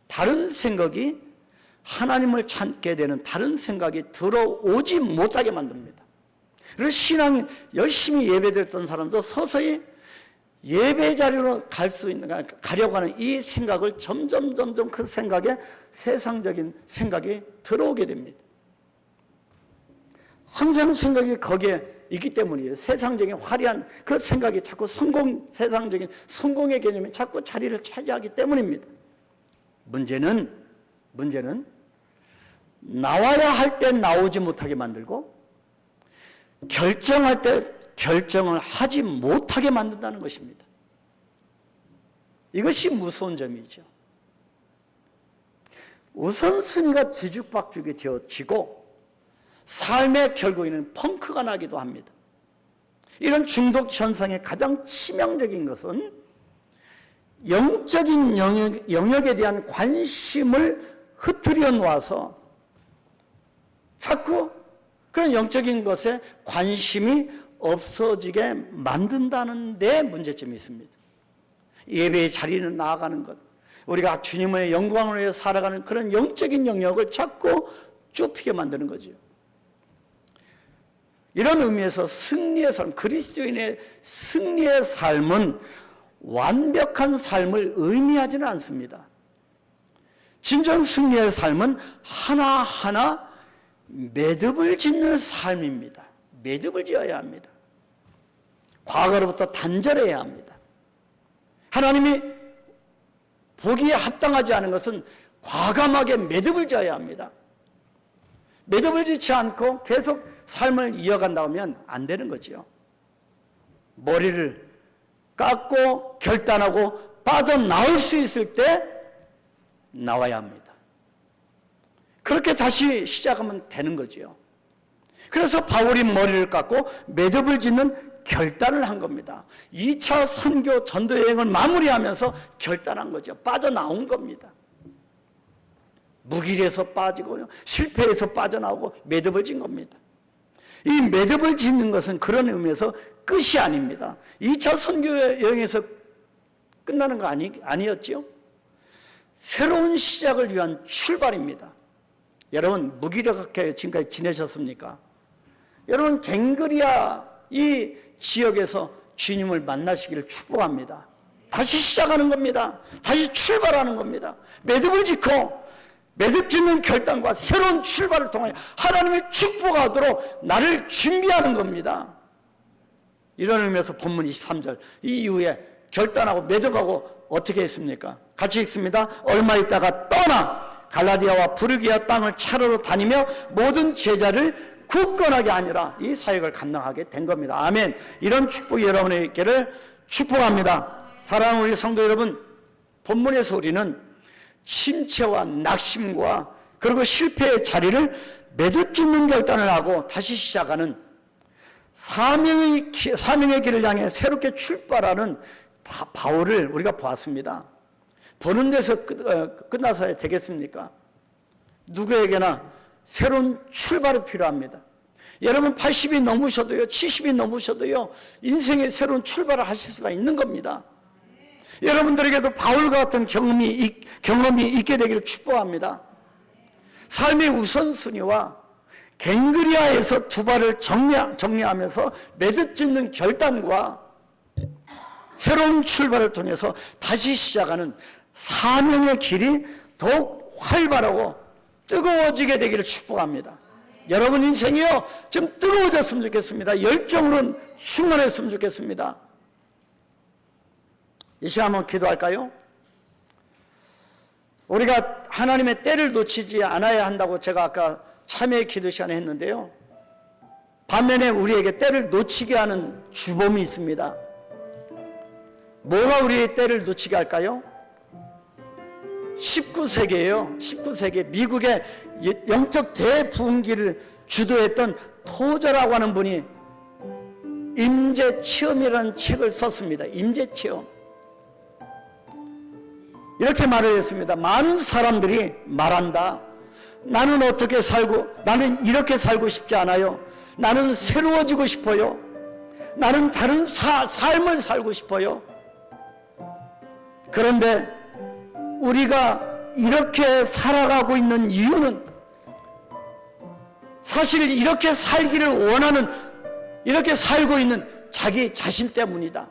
다른 생각이, 하나님을 찾게 되는 다른 생각이 들어오지 못하게 만듭니다. 그래서 신앙이 열심히 예배드렸던 사람도 서서히 예배 자리로 가려고 하는 이 생각을 점점 그 생각에 세상적인 생각이 들어오게 됩니다. 항상 생각이 거기에 있기 때문이에요. 세상적인 화려한 그 생각이 자꾸 세상적인 성공의 개념이 자꾸 자리를 차지하기 때문입니다. 문제는 나와야 할 때 나오지 못하게 만들고 결정할 때 결정을 하지 못하게 만든다는 것입니다. 이것이 무서운 점이죠. 우선순위가 뒤죽박죽이 되어지고 삶의 결국에는 펑크가 나기도 합니다. 이런 중독 현상의 가장 치명적인 것은 영적인 영역에 대한 관심을 흐트려 놓아서 자꾸 그런 영적인 것에 관심이 없어지게 만든다는 데 문제점이 있습니다. 예배의 자리는 나아가는 것, 우리가 주님의 영광을 위해 살아가는 그런 영적인 영역을 자꾸 좁히게 만드는 거죠. 이런 의미에서 승리의 삶, 그리스도인의 승리의 삶은 완벽한 삶을 의미하지는 않습니다. 진정 승리의 삶은 하나하나 매듭을 짓는 삶입니다. 매듭을 지어야 합니다. 과거로부터 단절해야 합니다. 하나님이 보기에 합당하지 않은 것은 과감하게 매듭을 지어야 합니다. 매듭을 짓지 않고 계속 삶을 이어간다고 하면 안 되는 거죠. 머리를 깎고 결단하고 빠져나올 수 있을 때 나와야 합니다. 그렇게 다시 시작하면 되는 거죠. 그래서 바울이 머리를 깎고 매듭을 짓는 결단을 한 겁니다. 2차 선교 전도 여행을 마무리하면서 결단한 거죠. 빠져나온 겁니다. 무기에서 빠지고요, 실패해서 빠져나오고 매듭을 짓는 겁니다. 이 매듭을 짓는 것은 그런 의미에서 끝이 아닙니다. 2차 선교 여행에서 끝나는 거 아니었죠? 새로운 시작을 위한 출발입니다. 여러분, 무기력하게 지금까지 지내셨습니까? 여러분, 갱그리아 이 지역에서 주님을 만나시기를 축복합니다. 다시 시작하는 겁니다. 다시 출발하는 겁니다. 매듭을 짓고 매듭 짓는 결단과 새로운 출발을 통하여 하나님의 축복하도록 나를 준비하는 겁니다. 이런 의미에서 본문 23절 이 이후에 결단하고 매듭하고 어떻게 했습니까? 같이 읽습니다. 얼마 있다가 떠나 갈라디아와 부르기아 땅을 차로로 다니며 모든 제자를 굳건하게 아니라 이 사역을 감당하게 된 겁니다. 아멘. 이런 축복이 여러분에게 있기를 축복합니다. 사랑하는 우리 성도 여러분, 본문에서 우리는 침체와 낙심과 그리고 실패의 자리를 매듭 짓는 결단을 하고 다시 시작하는 사명의 길을 향해 새롭게 출발하는 바울을 우리가 보았습니다. 보는 데서 끝나서야 되겠습니까? 누구에게나 새로운 출발이 필요합니다. 여러분 80이 넘으셔도요, 70이 넘으셔도요, 인생의 새로운 출발을 하실 수가 있는 겁니다. 여러분들에게도 바울과 같은 경험이 있게 되기를 축복합니다. 삶의 우선순위와 갱그리아에서 두 발을 정리하면서 매듭 짓는 결단과 새로운 출발을 통해서 다시 시작하는 사명의 길이 더욱 활발하고 뜨거워지게 되기를 축복합니다. 여러분 인생이요, 좀 뜨거워졌으면 좋겠습니다. 열정으로 충만했으면 좋겠습니다. 이 시간 한번 기도할까요? 우리가 하나님의 때를 놓치지 않아야 한다고 제가 아까 참여의 기도 시간에 했는데요. 반면에 우리에게 때를 놓치게 하는 주범이 있습니다. 뭐가 우리의 때를 놓치게 할까요? 19세기예요. 19세기 미국의 영적 대부흥기를 주도했던 토저라고 하는 분이 임재체험이라는 책을 썼습니다. 임재체험. 이렇게 말을 했습니다. 많은 사람들이 말한다. 나는 어떻게 살고, 나는 이렇게 살고 싶지 않아요. 나는 새로워지고 싶어요. 나는 다른 삶을 살고 싶어요. 그런데 우리가 이렇게 살아가고 있는 이유는 사실 이렇게 살기를 원하는, 이렇게 살고 있는 자기 자신 때문이다.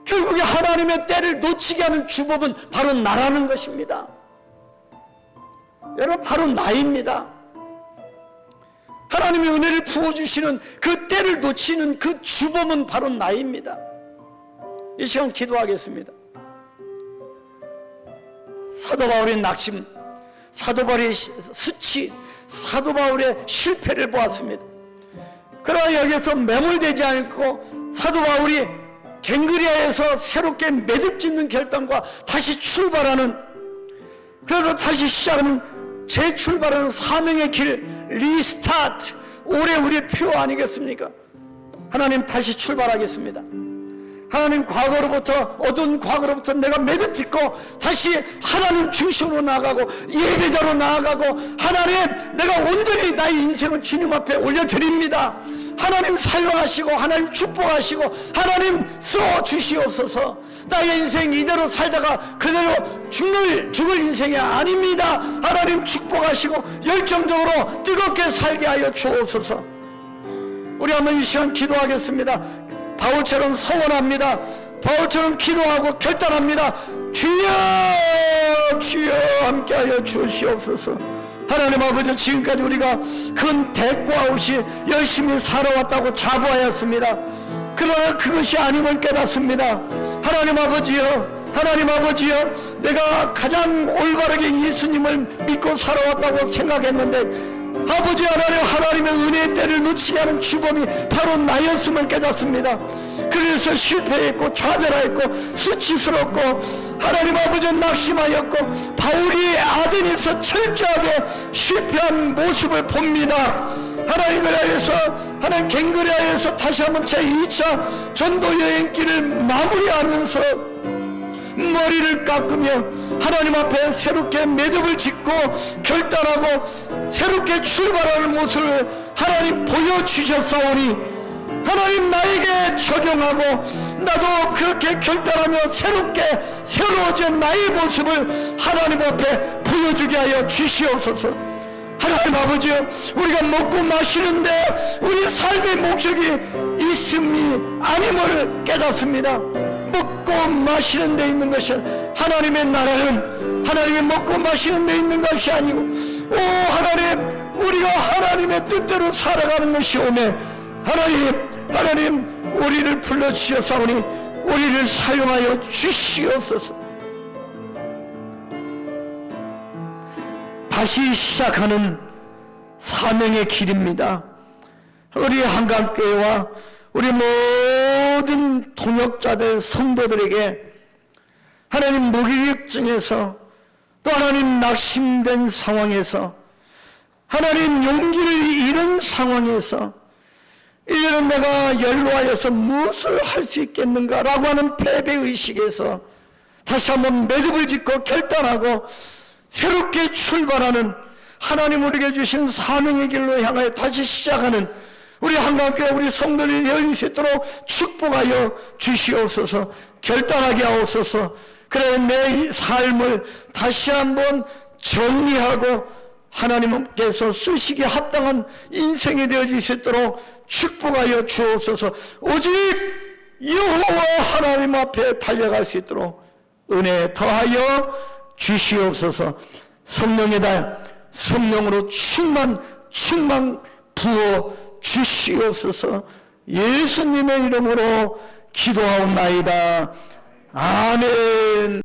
결국에 하나님의 때를 놓치게 하는 주범은 바로 나라는 것입니다. 여러분, 바로 나입니다. 하나님의 은혜를 부어주시는 그 때를 놓치는 그 주범은 바로 나입니다. 이 시간 기도하겠습니다. 사도 바울의 낙심, 사도 바울의 수치, 사도 바울의 실패를 보았습니다. 그러나 여기서 매몰되지 않고 사도 바울이 갱그리아에서 새롭게 매듭짓는 결단과 다시 출발하는, 그래서 다시 시작하는, 재출발하는 사명의 길, 리스타트, 올해 우리의 표 아니겠습니까? 하나님, 다시 출발하겠습니다. 하나님, 과거로부터, 어두운 과거로부터 내가 매듭짓고 다시 하나님 중심으로 나아가고 예배자로 나아가고, 하나님, 내가 온전히 나의 인생을 주님 앞에 올려드립니다. 하나님 사용하시고 하나님 축복하시고 하나님 써주시옵소서. 나의 인생 이대로 살다가 그대로 죽을 인생이 아닙니다. 하나님 축복하시고 열정적으로 뜨겁게 살게 하여 주옵소서. 우리 한번 이 시간 기도하겠습니다. 바울처럼 서원합니다. 바울처럼 기도하고 결단합니다. 주여, 주여 함께하여 주시옵소서. 하나님 아버지, 지금까지 우리가 큰 대가 없이 열심히 살아왔다고 자부하였습니다. 그러나 그것이 아님을 깨닫습니다. 하나님 아버지여, 하나님 아버지여, 내가 가장 올바르게 예수님을 믿고 살아왔다고 생각했는데 아버지 하나님, 하나님의 은혜의 때를 놓치게 하는 주범이 바로 나였음을 깨닫습니다. 그래서 실패했고 좌절했고 수치스럽고 하나님 아버지 낙심하였고 바울이 아덴에서 철저하게 실패한 모습을 봅니다. 하나님을 위해서, 하나님 갱그리아에서 다시 한번 제2차 전도 여행길을 마무리하면서 머리를 깎으며 하나님 앞에 새롭게 매듭을 짓고 결단하고 새롭게 출발하는 모습을 하나님 보여주셨사오니, 하나님 나에게 적용하고 나도 그렇게 결단하며 새롭게 새로워진 나의 모습을 하나님 앞에 보여주게 하여 주시옵소서. 하나님 아버지요, 우리가 먹고 마시는데 우리 삶의 목적이 있음이 아님을 깨닫습니다. 먹고 마시는 데 있는 것이 하나님의 나라는 하나님의 먹고 마시는 데 있는 것이 아니고, 오 하나님, 우리가 하나님의 뜻대로 살아가는 것이 오매 하나님 우리를 불러주셨사오니 우리를 사용하여 주시옵소서. 다시 시작하는 사명의 길입니다. 우리 한강교회와 우리 모든 동역자들 성도들에게 하나님 무기력증에서, 또 하나님 낙심된 상황에서, 하나님 용기를 잃은 상황에서 이제는 내가 연로하여서 무엇을 할 수 있겠는가라고 하는 패배의식에서 다시 한번 매듭을 짓고 결단하고 새롭게 출발하는, 하나님 우리에게 주신 사명의 길로 향하여 다시 시작하는 우리 한강교회 우리 성도들이 되어 수 있도록 축복하여 주시옵소서. 결단하게 하옵소서. 그래 내 삶을 다시 한번 정리하고 하나님께서 쓰시기에 합당한 인생이 되어질 수 있도록 축복하여 주옵소서. 오직 여호와 하나님 앞에 달려갈 수 있도록 은혜 더하여 주시옵소서. 성령의 달, 성령으로 충만 부어 주시옵소서. 예수님의 이름으로 기도하옵나이다. 아멘.